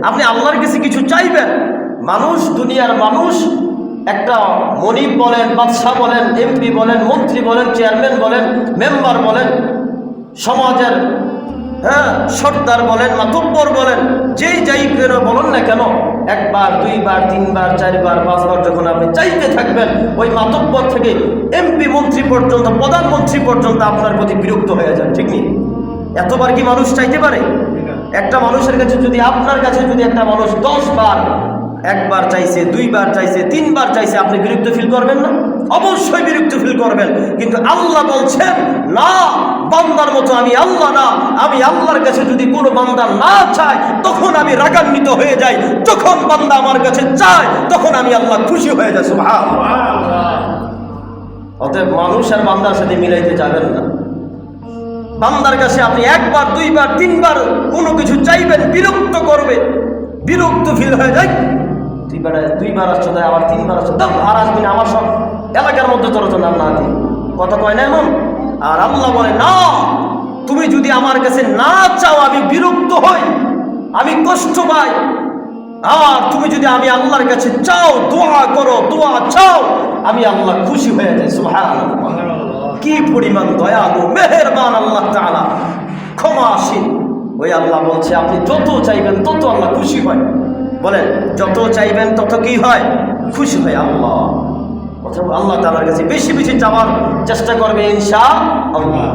আপনি আল্লাহর কাছে কিছু চাইবেন। মানুষ, দুনিয়ার মানুষ, একটা মনিব বলেন, বাদশাহ বলেন, এমপি বলেন, মন্ত্রী বলেন, চেয়ারম্যান বলেন, মেম্বার বলেন, সমাজের সর্দার বলেন, মাতব্বর বলেন, যেই যাই কেন বলেন না কেন, একবার, দুইবার, তিনবার, চারবার, পাঁচবার যখন আপনি চাইতে থাকবেন, ওই মাতব্বর থেকে এমপি মন্ত্রী পর্যন্ত, প্রধানমন্ত্রী পর্যন্ত আপনার প্রতি বিরক্ত হয়ে যান। ঠিক নেই? এতবার কি মানুষ চাইতে পারে? একটা মানুষের কাছে যদি, আপনার কাছে যদি একটা মানুষ 10 বার, একবার চাইছে, দুইবার চাইছে, তিনবার চাইছে, আপনি বিরক্ত ফিল করবেন না? অবশ্যই বিরক্ত ফিল করবেন। কিন্তু আল্লাহ বলছেন না, বান্দার মতো আমি আল্লাহ না। আমি আল্লাহর কাছে যদি কোনো বান্দা না চায়, তখন আমি রাগান্বিত হয়ে যাই। যখন বান্দা আমার কাছে চায়, তখন আমি আল্লাহ খুশি হয়ে যাই। সুবহানাল্লাহ। অতএব মানুষ আর বান্দার সাথে মিলাইতে যাবেন না। বান্দার কাছে আপনি একবার, দুইবার, তিনবার কোনো কিছু চাইবেন, বিরক্ত করবে, বিরক্ত ফিল হয়ে যায়। দুইবার আসছো, তাই আবার তিনবার আসছো, আর আসবি না, আমার সব এলাকার মধ্যে তোর জন্য আল্লাহ দিন কথা কয় না এমন। আর আল্লাহ বলে না, তুমি যদি আমার কাছে না চাও, আমি বিরক্ত হই, আমি কষ্ট পাই। আর তুমি যদি আমি আল্লাহর কাছে চাও, দোয়া করো, দোয়া চাও, আমি আল্লাহ খুশি হয়ে যাই। সুবহানাল্লাহ। কি পরিমাণ দয়ালু, মেহেরবান আল্লাহ তাআলা, ক্ষমাশীল। ওই আল্লাহ বলছে আপনি যত চাইবেন তত আল্লাহ খুশি হয়। বলেন, যত চাইবেন তত কি হয়? খুশি হয় আল্লাহ। অথবা আল্লাহ তাআলার কাছে বেশি বেশি চাওয়ার চেষ্টা করবে ইনশাআল্লাহ।